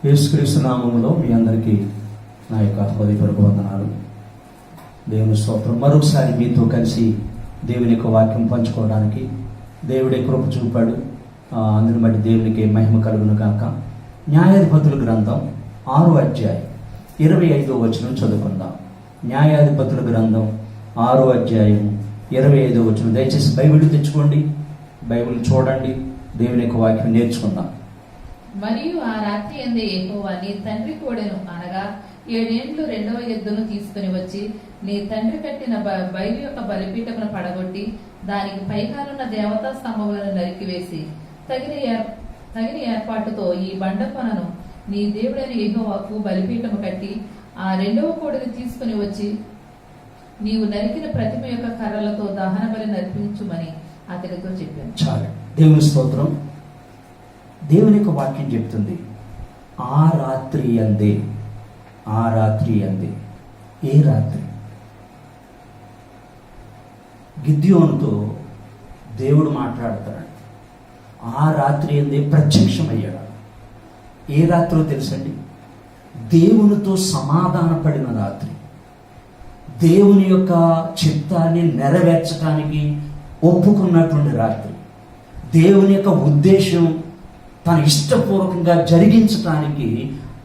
యేసుక్రీస్తు నామములో మీ అందరికీ నా యొక్క హృదయపూర్వక వందనాలు. దేవుని స్తోత్రం. మరొకసారి మీతో కలిసి దేవుని యొక్క వాక్యం పంచుకోవడానికి దేవుడే కృప చూపాడు. అందుని బట్టి దేవునికి మహిమ కలుగును కాక. న్యాయాధిపతుల గ్రంథం 6వ అధ్యాయం 25వ వచనం చదువుకుందాం. న్యాయాధిపతుల గ్రంథం 6వ అధ్యాయం 25వ వచనం. దయచేసి బైబిల్ తెచ్చుకోండి, బైబిల్ చూడండి, దేవుని యొక్క వాక్యం నేర్చుకుందాం. మరియు ఆ రాత్రి యందే యెహోవా నీ తండ్రి కోడెను అనగా 7 ఏండ్లు 2వ ఎద్దును తీసుకుని వచ్చి నీ తండ్రి కట్టిన బయలు యొక్క బలిపీఠమును పడగొట్టి దానికి పైకాలున్న దేవతా స్తంభములను నరికివేసి తగిన ఏర్పాటుతో ఈ బండకొనను నీ దేవుడైన యెహోవాకు బలిపీఠము కట్టి ఆ 2వ కోడెను తీసుకుని వచ్చి నీవు నరికిన ప్రతిమ యొక్క కర్రలతో దహన బలి నర్పించుమని అతడితో చెప్పాను. చాలు. దేవుని స్తోత్రం. దేవుని యొక్క వాక్యం చెప్తుంది, ఆ రాత్రి అందే. ఏ రాత్రి? గిద్యోనుతో దేవుడు మాట్లాడతాడు. ఆ రాత్రి అందే ప్రత్యక్షమయ్యాడు. ఏ రాత్రో తెలుసండి? దేవునితో సమాధాన పడిన రాత్రి, దేవుని యొక్క చిత్తాన్ని నెరవేర్చడానికి ఒప్పుకున్నటువంటి రాత్రి, దేవుని యొక్క ఉద్దేశం తన ఇష్టపూర్వకంగా జరిగించడానికి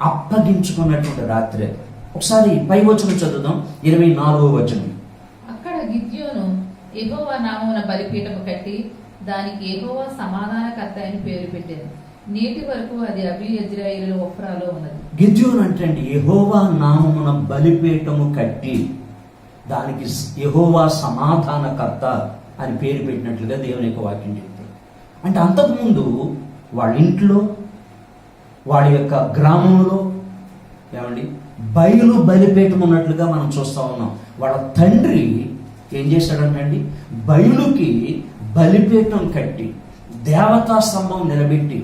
అప్పగించుకున్నటువంటి రాత్రి. ఒకసారి పై వచనం చదువుదాం, 24వ వచనం. అక్కడ గిద్యోను యెహోవా నామమున బలిపీఠము కట్టి దానికి యెహోవా సమాధానకర్త అని పేరు పెట్టారు. నేటి వరకు అది అబీయెజ్రీయేలు ఒఫ్రాలో ఉన్నది. గిద్యోను అంటే యెహోవా నామమున బలిపీఠము కట్టి దానికి యెహోవా సమాధానకర్త అని పేరు పెట్టినట్లుగా దేవుని యొక్క వాక్యం చెప్తారు. అంటే అంతకుముందు వాళ్ళ ఇంట్లో, వాడి యొక్క గ్రామంలో బయలు బలిపీఠం ఉన్నట్లుగా మనం చూస్తూ ఉన్నాం. వాళ్ళ తండ్రి ఏం చేశాడంటే బయలుకి బలిపీఠం కట్టి దేవతా స్తంభం నిలబెట్టి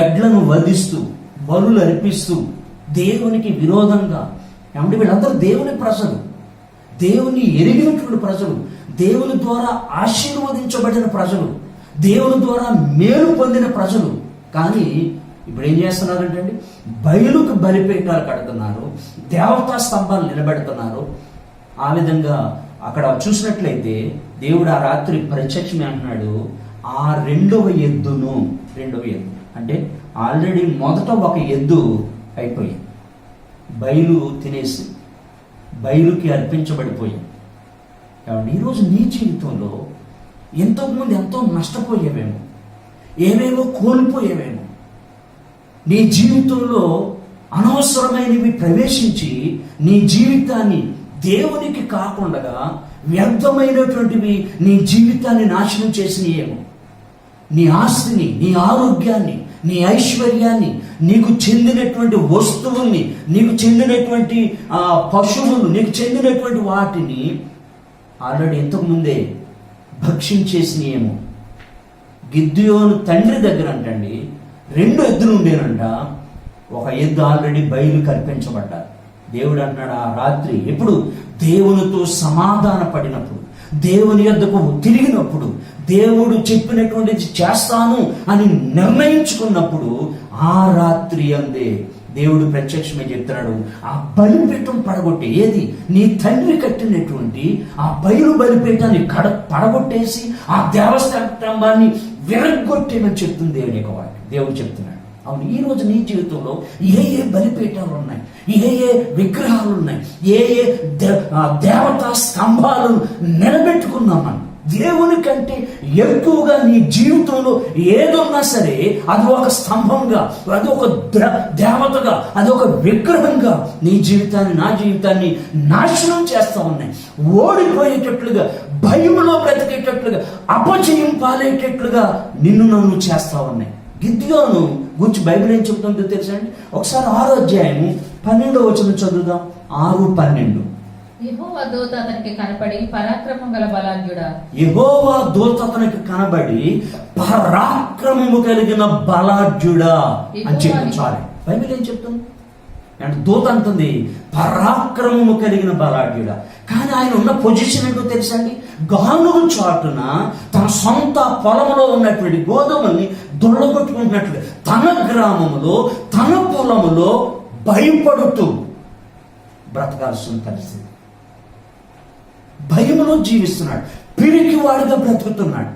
ఎడ్లను వధిస్తూ బలులు అర్పిస్తూ దేవునికి విరోధంగా వీళ్ళందరూ దేవుని ప్రజలు, దేవుని ఎరిగినటువంటి ప్రజలు, దేవుని ద్వారా ఆశీర్వదించబడిన ప్రజలు, దేవుని ద్వారా మేలు పొందిన ప్రజలు. కానీ ఇప్పుడు ఏం చేస్తున్నారంటే బయలుకు బలిపీఠాలు కడుతున్నారు, దేవతా స్తంభాలు నిలబెడుతున్నారు. ఆ విధంగా అక్కడ చూసినట్లయితే దేవుడు ఆ రాత్రి ప్రత్యక్షమే అంటున్నాడు, ఆ రెండవ ఎద్దు అంటే ఆల్రెడీ మొదట ఒక ఎద్దు అయిపోయింది, బయలు తినేసి బయలుకి అర్పించబడిపోయింది. కాబట్టి ఈరోజు నీ జీవితంలో ఎంతోమంది ఎంతో నష్టపోయేవేమో, ఏవేవో కోల్పోయేవేమో, నీ జీవితంలో అనవసరమైనవి ప్రవేశించి నీ జీవితాన్ని దేవునికి కాకుండా వ్యర్థమైనటువంటివి నీ జీవితాన్ని నాశనం చేసినయేమో. నీ ఆస్తిని, నీ ఆరోగ్యాన్ని, నీ ఐశ్వర్యాన్ని, నీకు చెందినటువంటి వస్తువుల్ని, నీకు చెందినటువంటి పశువులు, నీకు చెందినటువంటి వాటిని ఆల్రెడీ ఇంతకుముందే భక్షించేసినేమో. గిద్యోను తండ్రి దగ్గర అంటండి 2 ఎద్దులు ఉండేనంట. ఒక ఎద్దు ఆల్రెడీ బయలు కల్పించబడ్డారు. దేవుడు అంటున్నాడు, ఆ రాత్రి ఎప్పుడు దేవునితో సమాధాన పడినప్పుడు, దేవుని యొద్దకు తిరిగినప్పుడు, దేవుడు చెప్పినటువంటిది చేస్తాను అని నిర్ణయించుకున్నప్పుడు, ఆ రాత్రి అందే దేవుడు ప్రత్యక్షమే చెప్తున్నాడు, ఆ బలిపీఠం పడగొట్టి, ఏది నీ తండ్రి కట్టినటువంటి ఆ బలిపీఠాన్ని పడగొట్టేసి ఆ దేవస్థానాన్ని విరగొట్టేమని చెప్తుంది దేవుని యొక్క వాక్యం. దేవుడు చెప్తున్నాడు. అవును, ఈ రోజు నీ జీవితంలో ఏ బలిపీఠాలు ఉన్నాయి, ఏ విగ్రహాలు ఉన్నాయి, ఏ దేవతా స్తంభాలను నిలబెట్టుకున్నామని. దేవుని కంటే ఎక్కువగా నీ జీవితంలో ఏదున్నా సరే అది ఒక స్తంభంగా, అది ఒక దేవతగా, అది ఒక విగ్రహంగా నీ జీవితాన్ని, నా జీవితాన్ని నాశనం చేస్తూ ఉన్నాయి. ఓడిపోయేటట్లుగా, భయంలో బ్రతికేటట్లుగా, అపజయం పాలేటట్లుగా నిన్ను నన్ను చేస్తూ ఉన్నాయి. గిద్యోను గురించి బైబిల్ ఏం చెప్తుందో తెలుసా అండి? ఒకసారి 6వ అధ్యాయము 12వ వచనం చదువుదాం. 6:12. యెహోవా దూత అతనికి కనబడి పరాక్రమం గల బలాఢ్యుడా. యెహోవా దూత అతనికి కనబడి పరాక్రమము కలిగిన బలాఢ్యుడా అని చెప్పి చాలు. బైబిల్ ఏం చెప్తుంది అంటే దూత అంటుంది పరాక్రమము కలిగిన బలాఢ్యుడా. కానీ ఆయన ఉన్న పొజిషన్ ఏంటో తెలుసా అండి? గానుగు చాటున తన సొంత పొలంలో ఉన్నటువంటి గోధుమల్ని దొల్లగొట్టుకుంటున్నట్లుగా తన గ్రామములో తన పొలములో భయపడుతూ బ్రతకాల్సిన పరిస్థితి. భయములో జీవిస్తున్నాడు, పిరికివాడిగా బ్రతుకుతున్నాడు,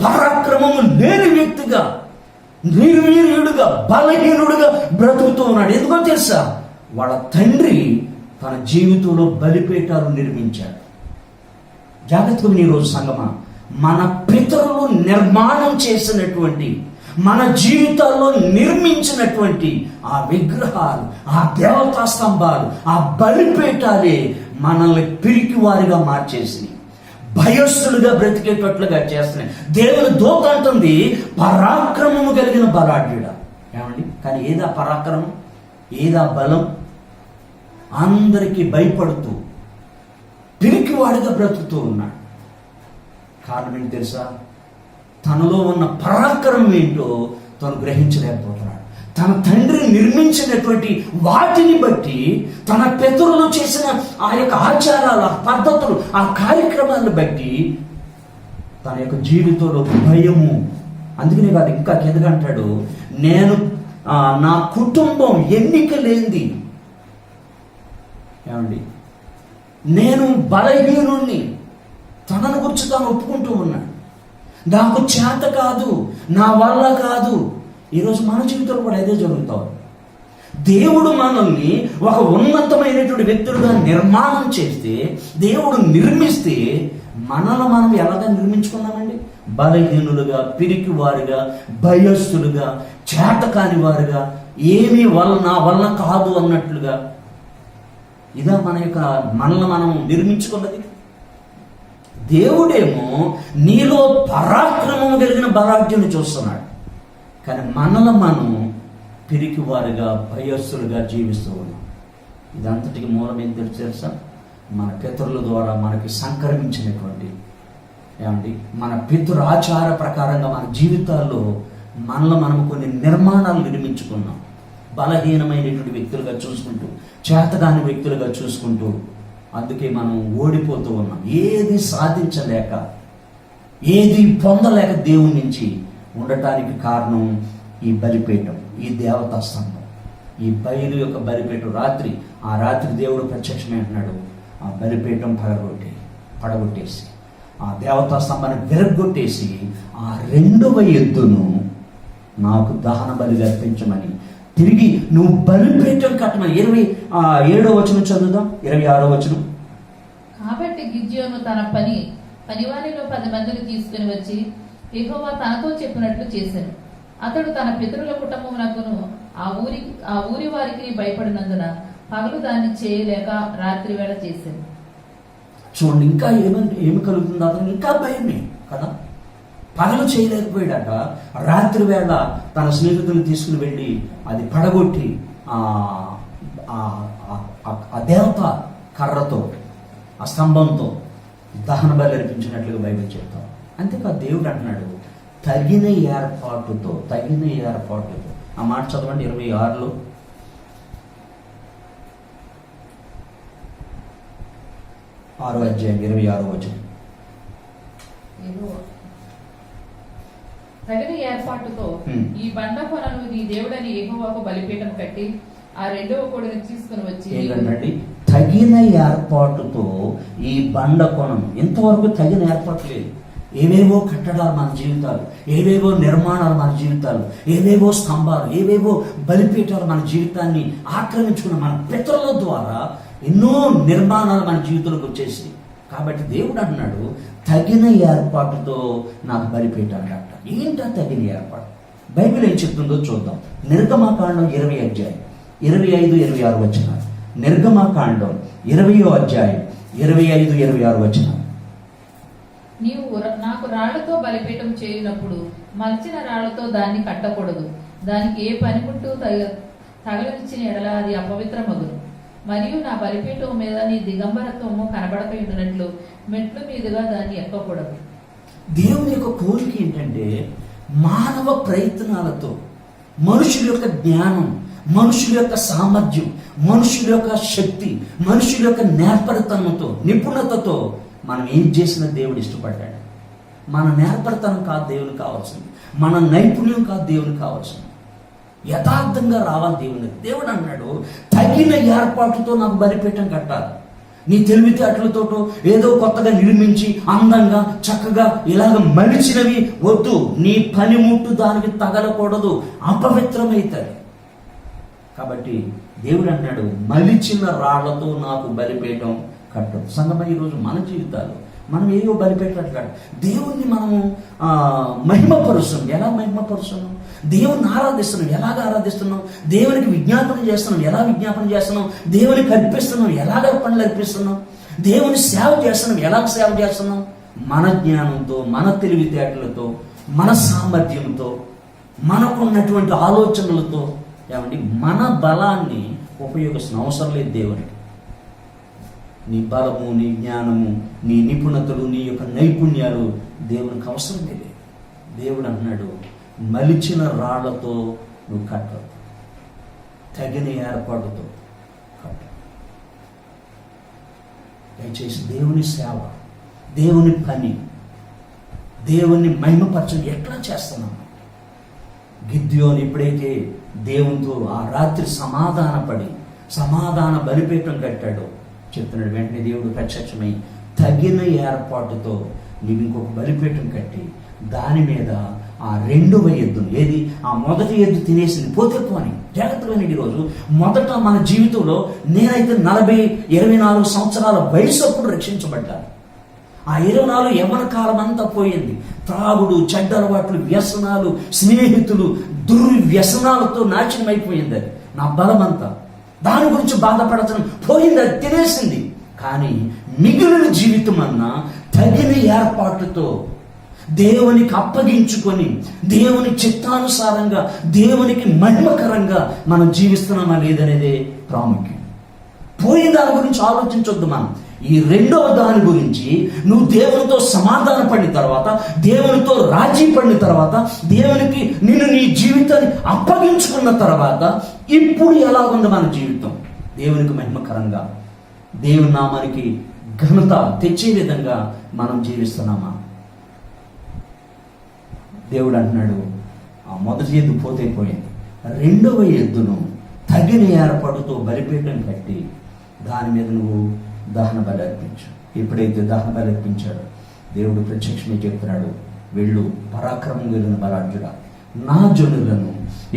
పరాక్రమము లేని వ్యక్తిగా, నిర్వీర్యుడుగా, బలహీనుడుగా బ్రతుకుతూ ఉన్నాడు. ఎందుకో తెలుసా? వాళ్ళ తండ్రి తన జీవితంలో బలిపీఠాలు నిర్మించాడు. జాగ్రత్తగా ఈరోజు సంగమా, మన పితరులు నిర్మాణం చేసినటువంటి, మన జీవితాల్లో నిర్మించినటువంటి ఆ విగ్రహాలు, ఆ దేవతా స్తంభాలు, ఆ బలిపీఠాలే మనల్ని పిరికి వారిగా మార్చేసి భయస్థులుగా బ్రతికేటట్లుగా చేస్తున్నాయి. దేవుని దూత అంటుంది పరాక్రమము కలిగిన బలాఢ్యుడా. ఏమండి? కానీ ఏదా పరాక్రమం, ఏదా బలం? అందరికీ భయపడుతూ పిరికివాడిగా బ్రతుకుతూ ఉన్నాడు. కారణం ఏంటి తెలుసా? తనలో ఉన్న పరాక్రమం ఏంటో తను గ్రహించలేకపోతున్నాడు. తన తండ్రి నిర్మించినటువంటి వాటిని బట్టి, తన పితరులు చేసిన ఆ యొక్క ఆచారాలు, ఆ పద్ధతులు, ఆ కార్యక్రమాలను బట్టి తన యొక్క జీవితంలో భయము. అందుకనే కాదు, ఇంకా కిందగా అంటాడు, నేను నా కుటుంబం ఎన్నిక లేనిది. ఏమండి? నేను బలహీనుణ్ణి, తనను గురించి తాను ఒప్పుకుంటూ ఉన్నాడు. నాకు చేత కాదు, నా వల్ల కాదు. ఈరోజు మన జీవితంలో కూడా అదే జరుగుతాం. దేవుడు మనల్ని ఒక ఉన్నతమైనటువంటి వ్యక్తులుగా నిర్మాణం చేస్తే, దేవుడు నిర్మిస్తే, మనల్ని మనం ఎలాగా నిర్మించుకున్నామండి? బలహీనులుగా, పిరికి వారుగా, భయస్థులుగా, చేతకాని వారుగా, ఏమీ నా వల్ల కాదు అన్నట్లుగా. ఇదా మన యొక్క మనల్ని మనం నిర్మించుకున్నది. దేవుడేమో నీలో పరాక్రమం కలిగిన బలాఢ్యుని చూస్తున్నాడు, కానీ మనల్ని మనం పిరికి వారుగా, భయస్థులుగా జీవిస్తూ ఉన్నాం. ఇదంతటికి మూలం ఏం తెలుసా? మన పితరుల ద్వారా మనకి సంక్రమించినటువంటి, ఏమండి, మన పితృ ఆచార ప్రకారంగా మన జీవితాల్లో మనలో మనం కొన్ని నిర్మాణాలు నిర్మించుకున్నాం. బలహీనమైనటువంటి వ్యక్తులుగా చూసుకుంటూ, చేతగాని వ్యక్తులుగా చూసుకుంటూ, అందుకే మనం ఓడిపోతూ ఉన్నాం. ఏది సాధించలేక, ఏది పొందలేక దేవుని నుంచి ఉండటానికి కారణం ఈ బలిపీఠం, ఈ దేవతా స్తంభం, ఈ బయలు యొక్క బలిపీఠం. ఆ రాత్రి దేవుడు ప్రత్యక్షమే అంటున్నాడు, ఆ బలిపీఠం పడగొట్టేసి, ఆ దేవతా స్తంభాన్ని విరగొట్టేసి, ఆ 2వ ఎద్దును నాకు దహన బలిగా అర్పించమని, తిరిగి నువ్వు బలిపీఠం కట్టమని. 27వ వచనం చదువుదాం, 26వ వచనం. కాబట్టి గిద్యోను తన పనివారిలో 10 మందిని తీసుకుని వచ్చి యెహోవా తనతో చెప్పినట్లు చేశాను. అతడు తన పితరుల కుటుంబమునకును ఆ ఊరి వారికి భయపడినందున పగలు దాన్ని చేయలేక రాత్రి వేళ చేశాను. చూడండి, ఇంకా ఏమి కలుగుతుంది? అతను ఇంకా భయమే కదా. పగలు చేయలేకపోయాడట, రాత్రి వేళ తన స్నేహితులను తీసుకుని వెళ్ళి అది పడగొట్టి ఆ దేవత కర్రతో, ఆ స్తంభంతో దహన బలి అర్పించినట్లుగా బైబిల్ చెప్తాం. అంతేకాదు, దేవుడు అంటున్నాడు తగిన ఏర్పాటుతో. ఆ మాట చదవండి 26లో. ఆరో అధ్యాయం 26వ వచనం. తగిన ఏర్పాటుతో ఈ బండ కొనను నీ దేవుడని యెహోవాకు బలిపీఠం కట్టి ఆ 2వ కోడెను తీసుకుని వచ్చి. ఏంటండి? తగిన ఏర్పాటుతో ఈ బండ కొనను. ఇంతవరకు తగిన ఏర్పాటు లేదు. ఏవేవో కట్టడాలు మన జీవితాలు, ఏవేవో నిర్మాణాలు మన జీవితాలు, ఏవేవో స్తంభాలు, ఏవేవో బలిపీఠాలు మన జీవితాన్ని ఆక్రమించుకున్న మన పితరుల ద్వారా ఎన్నో నిర్మాణాలు మన జీవితంలోకి వచ్చేసి. కాబట్టి దేవుడు అంటున్నాడు తగిన ఏర్పాటుతో నాకు బలిపీఠాలు కట్ట. ఏంటా తగిన ఏర్పాటు? బైబిల్ ఏం చెప్తుందో చూద్దాం. నిర్గమకాండం 20వ అధ్యాయం 25-26 వచనాలు. నిర్గమకాండం 20వ అధ్యాయం 25-26 వచనాలు. నీవు నాకు రాళ్లతో బలిపీఠం చేయునప్పుడు మలిచిన రాళ్లతో దాన్ని కట్టకూడదు. దానికి ఏ పనిముట్టు తగలనిచ్చిన ఎడల అది అపవిత్రమగును. మరియు నా బలిపీఠం మీద నీ దిగంబరత్వము కనబడకపోయినట్లు మెట్లు మీదుగా దాన్ని ఎక్కకూడదు. దేవుని యొక్క కోరిక ఏంటంటే మానవ ప్రయత్నాలతో, మనుషుల యొక్క జ్ఞానం, మనుషుల యొక్క సామర్థ్యం, మనుషుల యొక్క శక్తి, మనుషుల యొక్క నేర్పరితనంతో, నిపుణతతో మనం ఏం చేసిన దేవుడు ఇష్టపడ్డాడు. మన నేర్పరితనం కాదు దేవునికి కావాల్సింది, మన నైపుణ్యం కాదు దేవునికి కావాల్సింది. యథార్థంగా రావాలి దేవుని. దేవుడు అన్నాడు, తగిన ఏర్పాటుతో నాకు బలిపీఠం కట్టాలి. నీ తెలివితేటలతోటో ఏదో కొత్తగా నిర్మించి అందంగా చక్కగా ఇలాగ మలిచినవి వద్దు. నీ పనిముట్టు దానికి తగలకూడదు, అపవిత్రమైతుంది. కాబట్టి దేవుడు అన్నాడు, మలిచిన రాళ్లతో నాకు బలిపీఠం కట్టదు. సంగమ ఈరోజు మన జీవితాలు మనం ఏవో బలిపీఠాలు దేవుణ్ణి మనము మహిమపరుస్తున్నాం. ఎలా మహిమపరుస్తున్నాం? దేవుని ఆరాధిస్తున్నాం. ఎలాగ ఆరాధిస్తున్నాం? దేవునికి విజ్ఞాపన చేస్తున్నాం. ఎలా విజ్ఞాపన చేస్తున్నాం? దేవునికి అర్పిస్తున్నాం. ఎలాగ పనులు అర్పిస్తున్నాం? దేవుని సేవ చేస్తున్నాం. ఎలా సేవ చేస్తున్నాం? మన జ్ఞానంతో, మన తెలివితేటలతో, మన సామర్థ్యంతో, మనకున్నటువంటి ఆలోచనలతో, ఏమండి, మన బలాన్ని ఉపయోగిస్తున్న అవసరం లేదు దేవునికి. నీ బలము, నీ జ్ఞానము, నీ నిపుణతలు, నీ యొక్క నైపుణ్యాలు దేవునికి అవసరం లేదు. దేవుడు అన్నాడు, మలిచిన రాళ్లతో నువ్వు కట్టవు, తగిన ఏర్పాటుతో కట్టు. దయచేసి దేవుని సేవ, దేవుని పని, దేవుని మహిమపరచడం ఎట్లా చేస్తున్నాము? గిద్యోను ఎప్పుడైతే దేవునితో ఆ రాత్రి సమాధాన బలిపీఠం కట్టాడో చెప్తున్నాడు, వెంటనే దేవుడు ప్రత్యక్షమై తగిన ఏర్పాటుతో నీవు ఇంకొక బలిపీఠం కట్టి దాని మీద ఆ రెండవ ఎద్దును, ఏది ఆ మొదటి ఎద్దు తినేసింది, పోతే పోని జాగ్రత్తగా. ఈరోజు మొదట మన జీవితంలో నేనైతే 24 సంవత్సరాల వయసు అప్పుడు రక్షించబడ్డాను. ఆ 24 యవ్వన కాలం అంతా పోయింది. త్రాగుడు, చెడ్డ అలవాట్లు, వ్యసనాలు, స్నేహితులు, దుర్వ్యసనాలతో నాశనం అయిపోయింది. అది నా బలం అంతా దాని గురించి బాధపడటం పోయింది, అది తినేసింది. కానీ మిగిలిన జీవితం అన్నా తగిన ఏర్పాటుతో దేవునికి అప్పగించుకొని దేవుని చిత్తానుసారంగా దేవునికి మహిమకరంగా మనం జీవిస్తున్నామా లేదనేదే ప్రాముఖ్యం. పోయిన దాని గురించి ఆలోచించొద్దు మనం. ఈ రెండవ దాని గురించి నువ్వు దేవునితో సమాధాన పడిన తర్వాత, దేవునితో రాజీ పడిన తర్వాత, దేవునికి నిన్ను నీ జీవితాన్ని అప్పగించుకున్న తర్వాత ఇప్పుడు ఎలా ఉంది మన జీవితం? దేవునికి మహిమకరంగా, దేవుని నామానికి ఘనత తెచ్చే విధంగా మనం జీవిస్తున్నామా? దేవుడు అంటున్నాడు, ఆ మొదటి ఎద్దు పోతే పోయింది, రెండవ ఎద్దును తగిన ఏర్పాటుతో బలిపీఠం కట్టి దాని మీద నువ్వు దహన బలి అర్పించు. ఎప్పుడైతే దహన బలి అర్పించాడో దేవుడు ప్రత్యక్షమే చెప్తున్నాడు, వెళ్ళు పరాక్రమం కలిగిన బలాఢ్యుడా, నా జనులను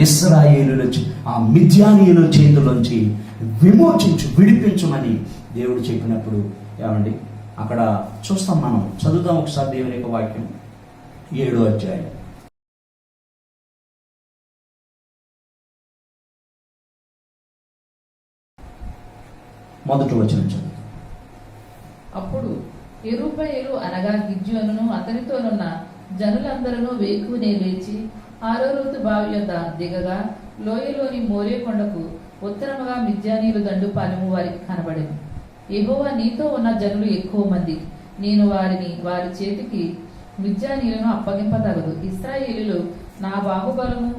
ఇశ్రాయేలుల ఆ మిద్యానీయుల చేతుల్లోంచి విడిపించమని దేవుడు చెప్పినప్పుడు, ఏమండి, అక్కడ చూస్తాం, మనం చదువుతాం ఒకసారి దేవుని యొక్క వాక్యం 7వ అధ్యాయం. మొదటి వచనం చదువు. అప్పుడు యెరుబ్బయలు అనగా గిద్యోనును అతనితోనున్న జనులందరూ వేకువనే లేచి 6వ రోజు బావి యొద్ద దిగగా లోయలోని మోరే కొండకు ఉత్తరముగా మిద్యానీయులు దండుపాలెము వారికి కనబడింది. యెహోవా నీతో ఉన్న జనులు ఎక్కువ మంది, నేను వారి చేతికి మిద్యానీయులను అప్పగింపతగదు. ఇశ్రాయేలీయులు నా బాహుబలము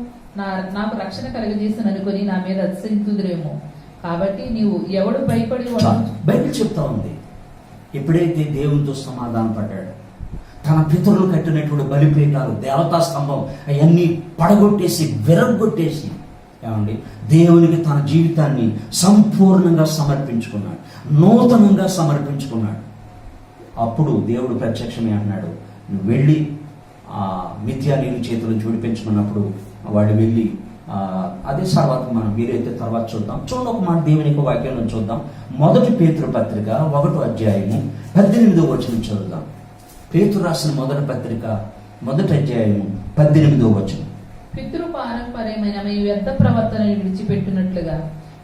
నాకు రక్షణ కలుగజేసిననుకొని నా మీద అతిశయింతుదురేమో. కాబట్టి నీవు ఎవడు భయపడి బైబిల్ చెప్తా ఉంది, ఎప్పుడైతే దేవునితో సమాధానం పడ్డాడు, తన పితరులు కట్టినటువంటి బలిపీఠాలు, దేవతా స్తంభం అవన్నీ పడగొట్టేసి విరగొట్టేసి, ఏమండి, దేవునికి తన జీవితాన్ని సంపూర్ణంగా సమర్పించుకున్నాడు, నూతనంగా సమర్పించుకున్నాడు. అప్పుడు దేవుడు ప్రత్యక్షమే అన్నాడు, నువ్వు వెళ్ళి ఆ మిద్యానీయుల చేతులను విడిపించుకున్నప్పుడు వాడు వెళ్ళి అదే తర్వాత మనం వీలైతే తర్వాత చూద్దాం. ఒక మాట దేవుని యొక్క వాక్యం చూద్దాం. మొదటి పేతురు పత్రిక 1వ అధ్యాయము 18వ వచనం చదువుదాం. పేతురు రాసిన మొదటి పత్రిక 1వ అధ్యాయము 18వ వచనం. పితృ పారంపర్యమైన మీ వ్యర్థ ప్రవర్తనను విడిచిపెట్టినట్లుగా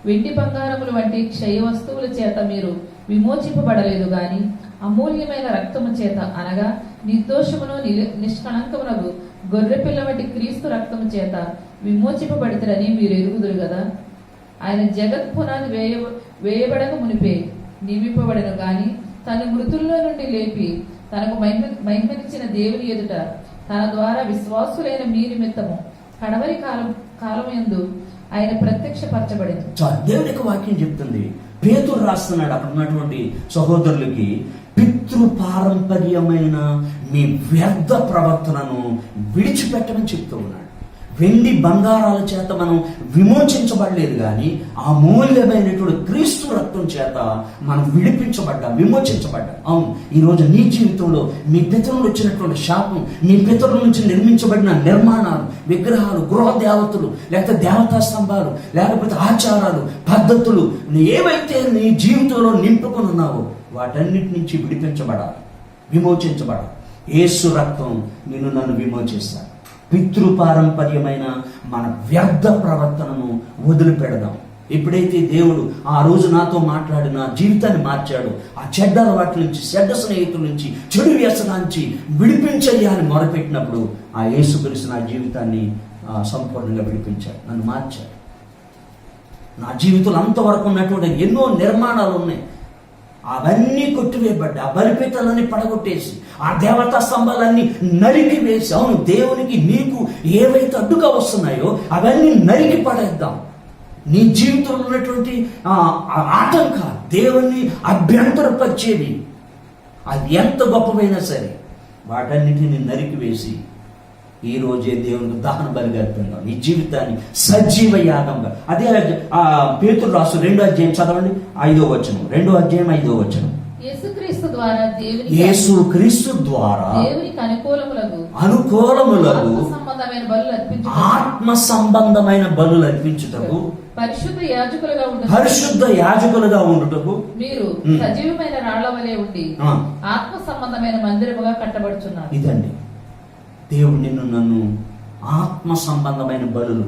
వెండి బంగారముల వంటి క్షయ వస్తువుల చేత మీరు విమోచింపబడలేదు గాని అమూల్యమైన రక్తము చేత, అనగా నిర్దోషమును నిష్కళంకమునగు గొర్రె పిల్ల వంటి క్రీస్తు రక్తము చేత విమోచింపబడితేరని మీరు ఎరుగుదురు కదా. ఆయన జగత్ పునాది వేయబడక మునిపే నియమింపబడను గాని తన మృతుల్లో నుండి లేపి తనకు మహిమనిచ్చిన దేవుని ఎదుట తన ద్వారా విశ్వాసులైన మీ నిమిత్తము కడవరి కాలమందు ఆయన ప్రత్యక్షపరచబడింది. దేవుని యొక్క వాక్యం చెప్తుంది, పేతురు రాస్తున్నాడు అక్కడ ఉన్నటువంటి సహోదరులకి, పితృపారంపర్యమైన మీ వ్యర్థ ప్రవర్తనను విడిచిపెట్టమని చెప్తూ ఉన్నాడు. వెండి బంగారాల చేత మనం విమోచించబడలేదు, కానీ ఆ మూల్యమైనటువంటి క్రీస్తు రక్తం చేత మనం విమోచించబడ్డాం. అవును, ఈరోజు నీ జీవితంలో మీ పితరులు వచ్చినటువంటి శాపం, మీ పితరుల నుంచి నిర్మించబడిన నిర్మాణాలు, విగ్రహాలు, గృహ దేవతలు, లేకపోతే దేవతా స్తంభాలు, లేకపోతే ఆచారాలు, పద్ధతులు ఏవైతే నీ జీవితంలో నింపుకొని ఉన్నావో వాటన్నిటి నుంచి విమోచించబడాలి. యేసు రక్తం నన్ను విమోచిస్తాడు. పితృపారంపర్యమైన మన వ్యర్థ ప్రవర్తనను వదిలిపెడదాం. ఎప్పుడైతే దేవుడు ఆ రోజు నాతో మాట్లాడి నా జీవితాన్ని మార్చాడు, ఆ చెడ్డ అలవాట్ల నుంచి, చెడ్డ స్నేహితుల నుంచి, చెడు వ్యసనానికి విడిపించయ్యా అని మొరపెట్టినప్పుడు ఆ యేసుక్రీస్తు నా జీవితాన్ని సంపూర్ణంగా విడిపించాడు, నన్ను మార్చాడు. నా జీవితంలో అంతవరకు ఉన్నటువంటి ఎన్నో నిర్మాణాలు ఉన్నాయి, అవన్నీ కొట్టివేయబడ్డాయి. ఆ బలిపీఠాలన్నీ పడగొట్టేసి, ఆ దేవతా స్తంభాలన్నీ నరికి వేసి, అవును, దేవునికి నీకు ఏవైతే అడ్డుగా వస్తున్నాయో అవన్నీ నరికి పడేద్దాం. నీ జీవితంలో ఉన్నటువంటి ఆటంకాలు, దేవుణ్ణి అభ్యంతరపరిచేవి, అది ఎంత గొప్పవైనా సరే వాటన్నిటిని నరికి వేసి ఈ రోజే దేవునికి దహన బలిగా అర్పిద్దాం. నీ జీవితాన్ని సజీవ యాగంగా. అదే పేతురు రాసు 2వ అధ్యాయం చదవండి, 5వ వచనం. 2వ అధ్యాయం 5వ వచనం. యేసుక్రీస్తు ద్వారా దేవునికి అనుకూలములకు ఆత్మ సంబంధమైన బలులు అర్పించుటకు పరిశుద్ధ యాజకులుగా ఉండుటకు మీరు సజీవమైన రాళ్ల వలె ఉండి ఆత్మ సంబంధమైన మందిరముగా కట్టబడుచున్నారు. ఇదండి దేవుడు నన్ను ఆత్మ సంబంధమైన బలులు,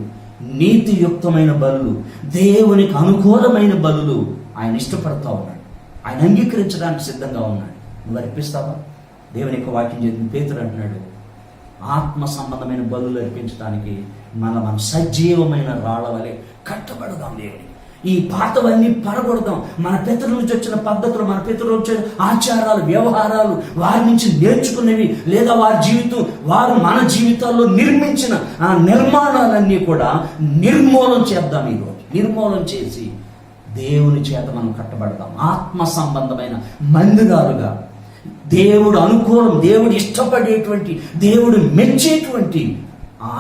నీతియుక్తమైన బలులు, దేవునికి అనుకూలమైన బలులు ఆయన ఇష్టపడతా ఉన్నాడు. ఆయన అంగీకరించడానికి సిద్ధంగా ఉన్నాడు. నువ్వు అర్పిస్తావా? దేవుని యొక్క వాక్యం చేసిన పేతురు అంటున్నాడు, ఆత్మ సంబంధమైన బలులు అర్పించడానికి మనం సజీవమైన రాళ్ల వలె కట్టబడదాం. దేవుని ఈ పాతవన్నీ పడగొడదాం. మన పితరుల నుంచి వచ్చిన పద్ధతులు, మన పితరులు వచ్చిన ఆచారాలు, వ్యవహారాలు, వారి నుంచి నేర్చుకునేవి, లేదా వారు మన జీవితాల్లో నిర్మించిన ఆ నిర్మాణాలన్నీ కూడా నిర్మూలన చేద్దాం. ఈరోజు నిర్మూలన చేసి దేవుని చేత మనం కట్టబడదాం. ఆత్మ సంబంధమైన మందిరాలుగా, దేవుడు అనుకూలం, దేవుడు ఇష్టపడేటువంటి, దేవుడు మెచ్చేటువంటి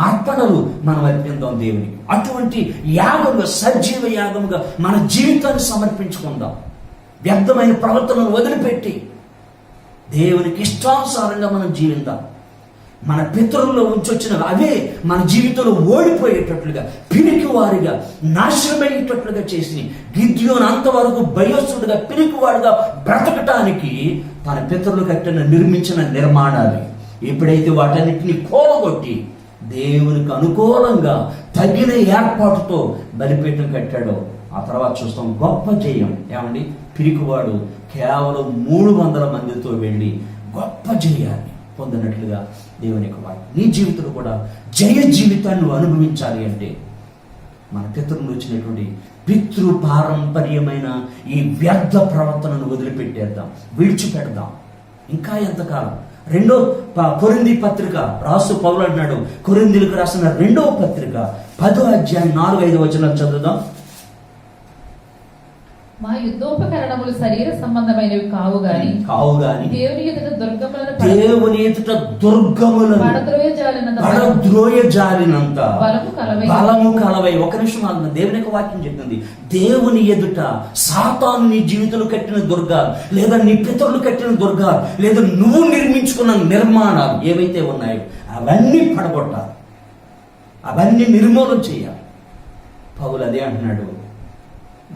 అర్పణలు మనం అర్పిద్దాం దేవునికి. అటువంటి యాగంగా, సజీవ యాగంగా మన జీవితాన్ని సమర్పించుకుందాం. వ్యర్థమైన ప్రవర్తనను వదిలిపెట్టి దేవునికి ఇష్టానుసారంగా మనం జీవిద్దాం. మన పితరుల్లో ఉంచొచ్చిన అవే మన జీవితంలో ఓడిపోయేటట్లుగా, పిరికివారిగా, నాశనమయ్యేటట్లుగా చేసి గిద్యోను అంతవరకు భయస్తుడుగా, పిరికివాడుగా బ్రతకటానికి తన పితరులు నిర్మించిన నిర్మాణాలు ఎప్పుడైతే వాటన్నిటిని కూలగొట్టి దేవునికి అనుకూలంగా తగిన ఏర్పాటుతో బలిపీఠం కట్టాడో ఆ తర్వాత చూస్తాం గొప్ప జయం. ఏమండి, పిరికివాడు కేవలం 300 మందితో వెళ్ళి గొప్ప జయాన్ని పొందినట్లుగా దేవుని యొక్క వాక్యం. నీ జీవితంలో కూడా జయ జీవితాన్ని నువ్వు అనుభవించాలి అంటే మన పితరులు వచ్చినటువంటి పితృపారంపర్యమైన ఈ వ్యర్థ ప్రవర్తనను విడిచిపెడదాం. ఇంకా ఎంతకాలం? 2వ కొరింథీ పత్రిక రాసు పౌలు అంటున్నాడు, కొరింథీలకు రాసిన 2వ పత్రిక 10వ అధ్యాయం 4-5 వచనాలు చదువుదాం. మా యుద్ధోపకరణములు శరీర సంబంధమైనవి కావు గాని దేవుని ఎదుట దుర్గములను పడద్రోయజాలినంత బలము కలవై. ఒక నిమిషం ఆగండి. దేవుని యొక్క వాక్యం చెప్తుంది, దేవుని ఎదుట సాతాను నీ జీవితంలో కట్టిన దుర్గాలు, లేదా నీ పితరులు కట్టిన దుర్గాలు, లేదా నువ్వు నిర్మించుకున్న నిర్మాణాలు ఏవైతే ఉన్నాయో అవన్నీ పడగొట్టాలి, అవన్నీ నిర్మూలన చేయాలి. పౌలు అదే అంటున్నాడు,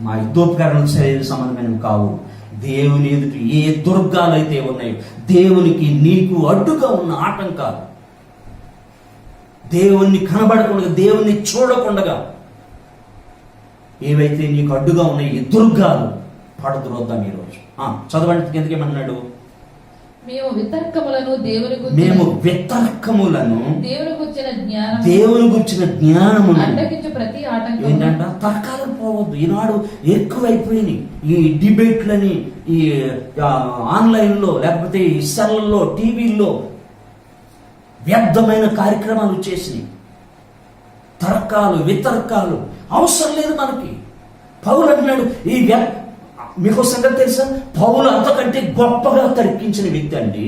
మా యుద్ధోపకరణలు శరీర సంబంధమైనవి కావు, దేవుని ఎదుట ఏ దుర్గాలు అయితే ఉన్నాయో, దేవునికి నీకు అడ్డుగా ఉన్న ఆటంకాలు, దేవుణ్ణి కనబడకుండా, దేవుణ్ణి చూడకుండా ఏవైతే నీకు అడ్డుగా ఉన్నాయో ఈ దుర్గాలు పడద్రోద్దాం ఈరోజు. చదవండి, ఎందుకేమన్నాడు? మేము వితర్కములను దేవుని గుర్చిన జ్ఞానము ఏంటంట? తర్కాలకు పోవద్దు. ఈనాడు ఎక్కువైపోయినాయి ఈ డిబేట్లని, ఈ ఆన్లైన్లో, లేకపోతే ఈ సెల్లలో, టీవీల్లో వ్యర్థమైన కార్యక్రమాలు చేసినాయి. తర్కాలు, వితర్కాలు అవసరం లేదు మనకి. పౌలు అంటున్నాడు, ఈ మీకు సంగతి తెలుసా, పౌలు అంతకంటే గొప్పగా తర్కించిన వ్యక్తి అండి.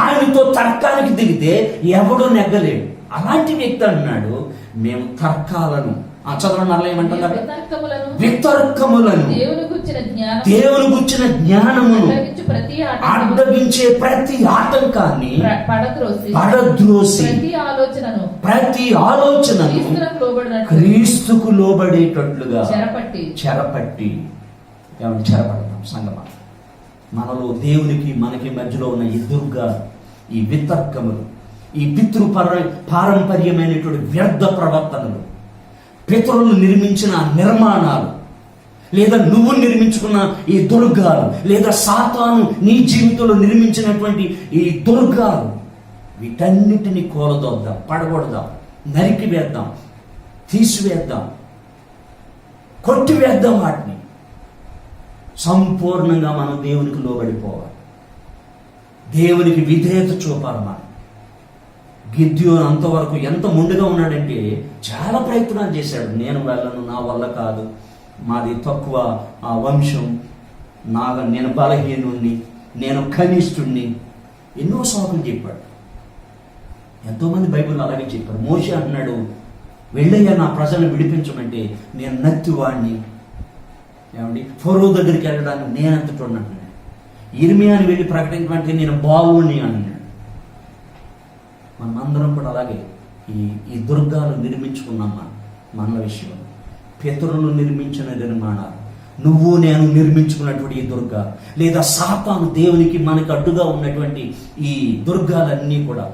ఆయనతో తర్కానికి దిగితే ఎవడో నెగ్గలేడు. అలాంటి వ్యక్తి అన్నాడు, మేము తర్కాలను చదవడం అలా ఏమంటున్నారు, వితర్కములను దేవుని గుర్చిన జ్ఞానమును అడ్డగించే ప్రతి ఆటంకాన్ని పడద్రోసి ప్రతి ఆలోచనను క్రీస్తుకు లోబడేటట్లుగా చెరపట్టి చెరపడతాం. సంగమా, మనలో దేవునికి మనకి మధ్యలో ఉన్న ఈ ఈ వితర్కములు, ఈ పారంపర్యమైనటువంటి వ్యర్థ ప్రవర్తనలు, పితరులు నిర్మించిన నిర్మాణాలు, లేదా నువ్వు నిర్మించుకున్న ఈ దుర్గాలు, లేదా సాతాను నీ జీవితంలో నిర్మించినటువంటి ఈ దుర్గాలు, వీటన్నిటిని కూలదొద్దాం, పడగొడదాం, నరికి వేద్దాం, తీసివేద్దాం, కొట్టివేద్దాం. వాటిని సంపూర్ణంగా మనం దేవునికి లోబడిపోవాలి, దేవునికి విధేయత చూపాలి. మనం గిద్యోను అంతవరకు ఎంత ముందుగా ఉన్నాడంటే చాలా ప్రయత్నాలు చేశాడు. నేను వెళ్ళను, నా వల్ల కాదు, మాది తక్కువ వంశం, నేను బలహీనుణ్ణి, నేను కనిష్ఠుణ్ణి, ఎన్నో సాకులు చెప్పాడు. ఎంతోమంది బైబిల్లో అలాగే చెప్పారు. మోషే అన్నాడు, వెళ్ళయ్యా నా ప్రజలను విడిపించమంటే నేను నత్తివాడిని, ఏమండి ఫరో దగ్గరికి వెళ్ళడానికి నేనంతటి అన్నాడు. ఇర్మియాని వెళ్ళి ప్రకటించమంటే నేను బావుని అన్నాడు. మనమందరం కూడా అలాగే ఈ దుర్గాలు నిర్మించుకున్నాం. మన విషయం పితరులు నిర్మించిన నిర్మాణాలు, నువ్వు నేను నిర్మించుకున్నటువంటి ఈ దుర్గా, లేదా సాతాను దేవునికి మనకు అడ్డుగా ఉన్నటువంటి ఈ దుర్గాలన్నీ కూడా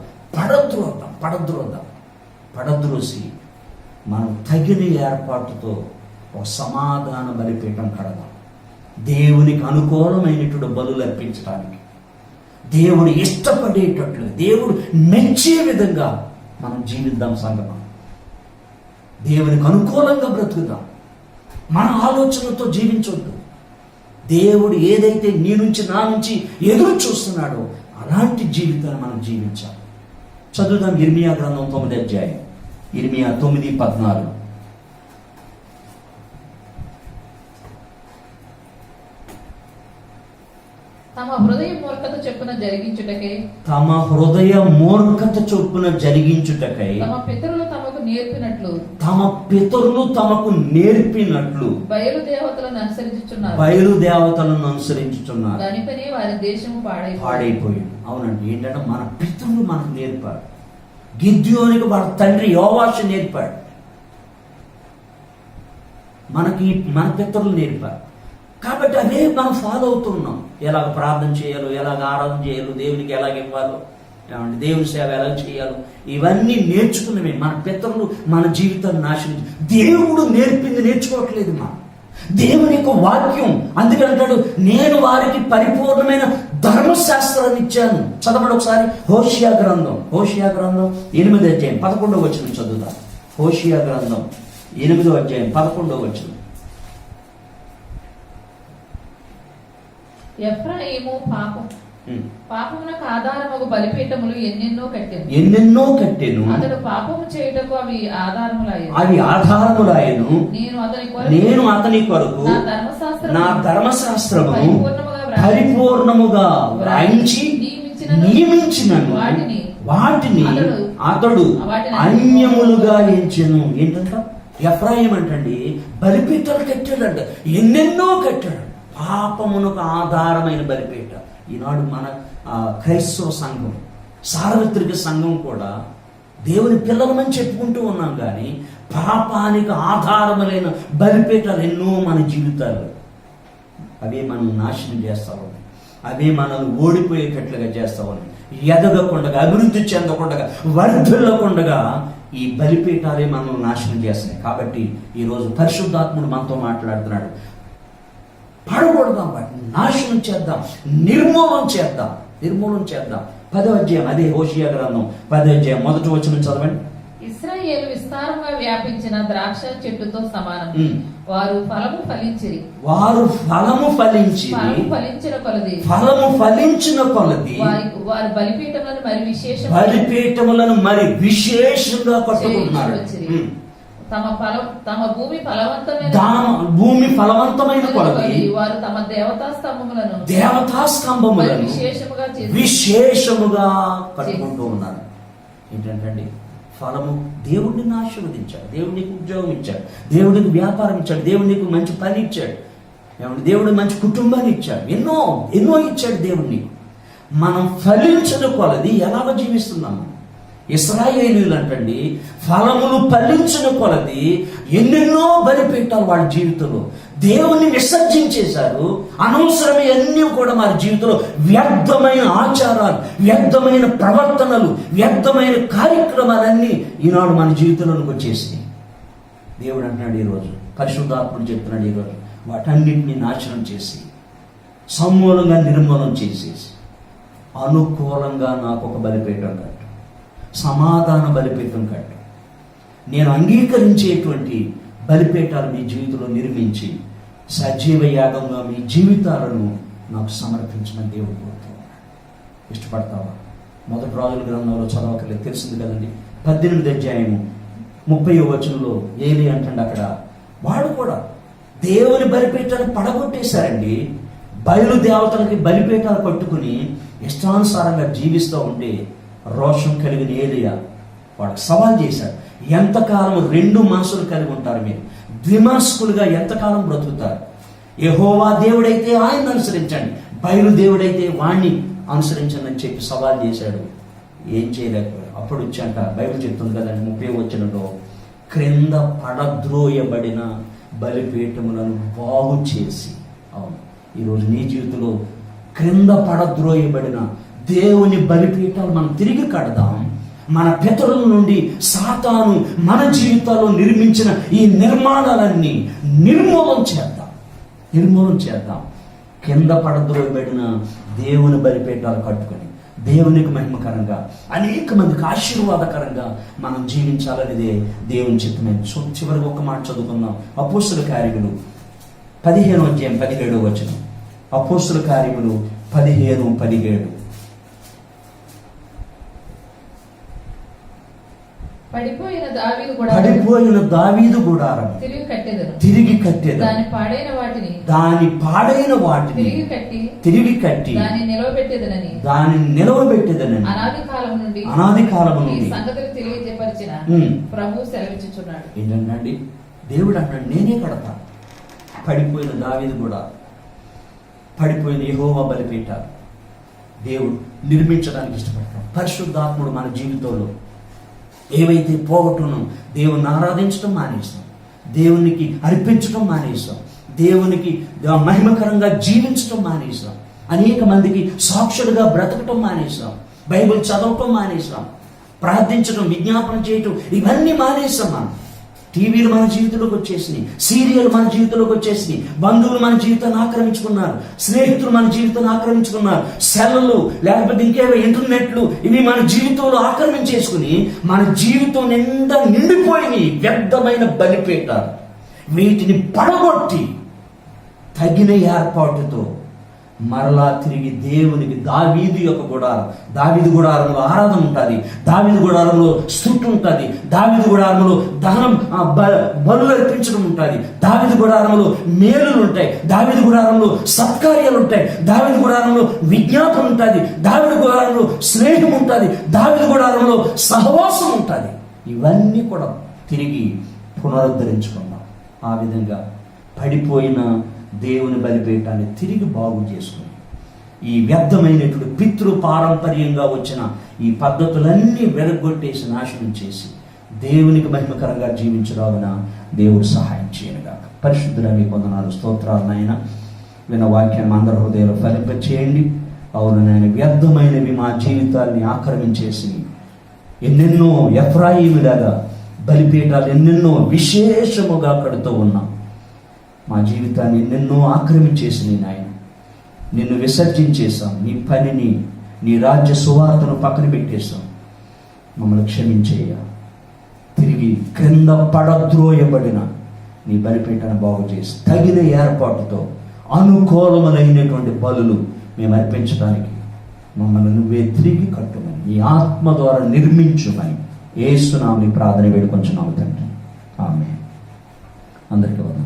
పడద్రోసి మనం తగిన ఏర్పాటుతో ఒక సమాధాన బలిపీఠం కడదాం. దేవునికి అనుకూలమైనటువంటి బలులు అర్పించడానికి, దేవుడు ఇష్టపడేటట్లు, దేవుడు మెచ్చే విధంగా మనం జీవిద్దాం. సంగమం, దేవునికి అనుకూలంగా బ్రతుకుదాం. మన ఆలోచనలతో జీవించొద్దు. దేవుడు ఏదైతే నీ నుంచి నా నుంచి ఎదురు చూస్తున్నాడో అలాంటి జీవితాన్ని మనం జీవించాలి. చదువుదాం ఇర్మియా గ్రంథం 9వ అధ్యాయం, ఇర్మియా 9:14. తమ హృదయ మూర్ఖత చొప్పున జరిగించుటకై తమ పితరులు తమకు నేర్పినట్లు బయలుదేవతలను అనుసరించుచున్నారు. దానిపైనే వారి దేశము పాడైపోయింది. అవునండి, ఏంటంటే మన పితరులు మనకు నేర్పాడు. గిద్యోనికి వాడి తండ్రి యోవాషు నేర్పాడు, మన పితరులు నేర్పారు. కాబట్టి అదే మనం ఫాలో అవుతున్నాం. ఎలాగ ప్రార్థన చేయాలో, ఎలాగ ఆరాధన చేయాలో, దేవునికి ఎలాగ ఇవ్వాలో, దేవుని సేవ ఎలా చేయాలో, ఇవన్నీ నేర్చుకున్నవి. మన పితరులు మన జీవితాన్ని నాశనం. దేవుడు నేర్పింది నేర్చుకోవట్లేదు. దేవుని యొక్క వాక్యం అందుకంటాడు, నేను వారికి పరిపూర్ణమైన ధర్మశాస్త్రాన్ని ఇచ్చాను. చదవడం ఒకసారి హోషియా గ్రంథం 8వ అధ్యాయం 11వ వచనం చదువుతా. హోషియా గ్రంథం 8వ అధ్యాయం 11వ వచనం. ఎఫ్రాయిము పాపమునకు ఆధారమగు బలిపీఠములు ఎన్నెన్నో కట్టెను. అతడు పాపము చేయుటకు అవి ఆధారములాయెను. నేను అతని కొరకు నా ధర్మశాస్త్రమును పరిపూర్ణముగా వ్రాయించి నియమించినను వాటిని అతడు అన్యములుగా ఎంచెను. ఏంటంట? ఎఫ్రాయిం అంటండి బలిపీఠాలు కట్టాడంట, ఎన్నెన్నో కట్టాడు. పాపమునకు ఆధారమైన బలిపీఠ. ఈనాడు మన క్రైస్తవ సంఘం, సార్వత్రిక సంఘం కూడా దేవుని పిల్లలమని చెప్పుకుంటూ ఉన్నాం, కానీ పాపానికి ఆధారములైన బలిపీఠాలు ఎన్నో మన జీవితాలు. అవే మనం నాశనం చేస్తా ఉన్నాయి, అవే మనల్ని ఓడిపోయేటట్లుగా చేస్తా ఉన్నాయి. ఎదగకుండా, అభివృద్ధి చెందకుండా, వర్ధిల్లకుండా ఈ బలిపీఠాలే మనల్ని నాశనం చేస్తున్నాయి. కాబట్టి ఈరోజు పరిశుద్ధాత్ముడు మనతో మాట్లాడుతున్నాడు. పడకూడదాం, వాటిని నాశనం చేద్దాం, నిర్మూలన చేద్దాం. 10వ అధ్యాయం, అదే హోషియా గ్రంథం 10వ అధ్యాయం 1వ వచనం చదవండి. ఇశ్రాయేలు విస్తారంగా వ్యాపించిన ద్రాక్ష చెట్టుతో సమానం. వారు ఫలము ఫలించిరి. ఫలము ఫలించిన కొలది వారి బలిపీఠములను మరి విశేషంగా కట్టుకున్నారు. తమ భూమి ఫలవంతమైన భూమి ఫలవంతమైన కొలది వారు తమ దేవతా స్తంభములను విశేషముగా కట్టుకుంటూ ఉన్నారు. ఏంటంటే ఫలము దేవుడిని ఆశీర్వదించాడు, దేవుడికి ఉద్యోగం ఇచ్చాడు, దేవుడికి వ్యాపారం ఇచ్చాడు, దేవుడికి మంచి పని ఇచ్చాడు, దేవుడు మంచి కుటుంబాన్ని ఇచ్చాడు, ఎన్నో ఎన్నో ఇచ్చాడు దేవుడిని. మనం ఫలించిన కొలది ఎలాగ జీవిస్తున్నాము? ఇశ్రాయేలీయులు అంటండి, ఫలములు ఫలించిన కొలది ఎన్నెన్నో బలిపీఠాలు వాళ్ళ జీవితంలో దేవుణ్ణి విసర్జించేశారు. అనవసరమైన అన్నీ కూడా వారి జీవితంలో వ్యర్థమైన ఆచారాలు, వ్యర్థమైన ప్రవర్తనలు, వ్యర్థమైన కార్యక్రమాలన్నీ ఈనాడు మన జీవితంలోకి వచ్చేసినాయి. దేవుడు అంటున్నాడు ఈరోజు, పరిశుద్ధాత్ముడు చెప్తున్నాడు ఈరోజు, వాటన్నింటినీ నాశనం చేసి సమూలంగా నిర్మూలన చేసేసి అనుకూలంగా నాకు ఒక బలిపీఠం కట్టు, సమాధాన బలిపీఠం కట్టు, నేను అంగీకరించేటువంటి బలిపీఠాలు మీ జీవితంలో నిర్మించి సజీవ యాగంగా మీ జీవితాలను నాకు సమర్పించమని దేవుడు కోరుతున్నాడు. ఇష్టపడతావా? మొదటి రాజుల గ్రంథంలో చదవకలేదు, తెలిసింది కదండి. 18వ అధ్యాయము 30వ వచనంలో ఏలి అంటండి, అక్కడ వాడు కూడా దేవుని బలిపీఠాన్ని పడగొట్టేశారండి. బయలు దేవతలకి బలిపీఠాలు పట్టుకుని ఇష్టానుసారంగా జీవిస్తూ ఉంటే రోషం కలిగిన ఏలియా వాడికి సవాల్ చేశాడు, ఎంతకాలం 2 మనసులు కలిగి ఉంటారు మీరు? ద్విమనస్కులుగా ఎంతకాలం బ్రతుకుతారు? యెహోవా దేవుడైతే ఆయన్ని అనుసరించండి, బయలు దేవుడైతే వాణ్ణి అనుసరించండి అని చెప్పి సవాల్ చేశాడు. ఏం చేయలేకపోయాడు. అప్పుడు వచ్చాక బైబిల్ చెప్తుంది కదండి 30వ వచనంలో, క్రింద పడద్రోయబడిన బలిపీఠములను బాగు చేసి. అవును, ఈరోజు నీ జీవితంలో క్రింద పడద్రోయబడిన దేవుని బలిపీఠాలు మనం తిరిగి కడదాం. మన పితరుల నుండి సాతాను మన జీవితాల్లో నిర్మించిన ఈ నిర్మాణాలన్నీ నిర్మూలన చేద్దాం. కింద పడద్రోయబడిన దేవుని బలిపీఠాలు కట్టుకొని దేవునికి మహిమకరంగా, అనేక మందికి ఆశీర్వాదకరంగా మనం జీవించాలనేదే దేవుని చిత్తమే. చివరికి ఒక మాట చదువుకుందాం. అపోస్తుల కార్యములు 15వ అధ్యాయం 17వ వచనం. అపోస్తుల కార్యములు 15:17. పడిపోయిన దావీదు గుడారం తిరిగి కట్టెదను, దాని పాడైన వాటిని తిరిగి కట్టి దానిని నిలవబెట్టెదనని అనాది కాలము నుండి సంగతులు తెలియజేపరిచిన ప్రభువు సెలవిచ్చుచున్నాడు. ఏంటండి, దేవుడు అన్నాడు, నేనే కడతా. పడిపోయిన దావీదు గుడారం, పడిపోయిన యెహోవా బలిపీఠాలు దేవుడు నిర్మించడానికి ఇష్టపడతాం. పరిశుద్ధాత్ముడు మన జీవితంలో ఏవైతే పోగొట్టున్నాం, దేవుణ్ణి ఆరాధించడం మానేసాం, దేవునికి అర్పించడం మానేసాం, దేవునికి మహిమకరంగా జీవించడం మానేసాం, అనేక మందికి సాక్షులుగా బ్రతకటం మానేసాం, బైబిల్ చదవటం మానేసాం, ప్రార్థించడం, విజ్ఞాపన చేయటం, ఇవన్నీ మానేసాం. మనం టీవీలు మన జీవితంలోకి వచ్చేసినాయి, సీరియల్ మన జీవితంలోకి వచ్చేసినాయి, బంధువులు మన జీవితాన్ని ఆక్రమించుకున్నారు, స్నేహితులు మన జీవితాన్ని ఆక్రమించుకున్నారు, సెల్లు లేకపోతే ఇంకేవో ఇంటర్నెట్లు, ఇవి మన జీవితంలో ఆక్రమించేసుకుని మన జీవితం నిండా నిండిపోయినాయి వ్యర్థమైన బలిపీఠాలు. వీటిని పడగొట్టి తగిన ఏర్పాటుతో మరలా తిరిగి దేవునికి దావీదు యొక్క గుడారం, దావీదు గుడారంలో ఆరాధన ఉంటుంది, దావీదు గుడారంలో స్తుతి ఉంటుంది, దావీదు గుడారంలో దహనం బలులు అర్పించడం ఉంటుంది, దావీదు గుడారంలో మేలులు ఉంటాయి, దావీదు గుడారంలో సత్కార్యాలు ఉంటాయి, దావీదు గుడారంలో విజ్ఞాపన ఉంటుంది, దావీదు గుడారంలో స్నేహం ఉంటుంది, దావీదు గుడారంలో సహవాసం ఉంటుంది. ఇవన్నీ కూడా తిరిగి పునరుద్ధరించుకుందాం. ఆ విధంగా పడిపోయిన దేవుని బలిపీఠాన్ని తిరిగి బాగు చేసుకుని ఈ వ్యర్థమైనటువంటి పితృ పారంపర్యంగా వచ్చిన ఈ పద్ధతులన్నీ వెరగొట్టేసి నాశనం చేసి దేవునికి మహిమకరంగా జీవించడాగున దేవుడు సహాయం చేయనుగా. పరిశుద్ధుల మీ వందనాలు, స్తోత్రాలు నాయన. విన్న వాక్యాన్ని అందరి హృదయాలు ఫలింప చేయండి. అవును నాయన, వ్యర్థమైనవి మా జీవితాన్ని ఆక్రమించేసి ఎన్నెన్నో ఎఫ్రాయిములాగా బలిపీఠాలు ఎన్నెన్నో విశేషముగా కడుతూ ఉన్నాం. మా జీవితాన్ని ఎన్నెన్నో ఆక్రమించేసి నాయన నిన్ను విసర్జించేశాం, నీ పనిని, నీ రాజ్య సువార్తను పక్కన పెట్టేశాం. మమ్మల్ని క్షమించేయ. తిరిగి క్రింద పడద్రోయబడిన నీ బలిపీఠాన్ని బాగు చేసి తగిన ఏర్పాటుతో అనుకూలములైనటువంటి బలులు మేము అర్పించడానికి మమ్మల్ని నువ్వే తిరిగి కట్టుమని, నీ ఆత్మ ద్వారా నిర్మించుమని యేసు నామమున ప్రార్థన వేడుకొంచున్నాము తండ్రి. ఆమేన్. అందరికీ వందనాలు.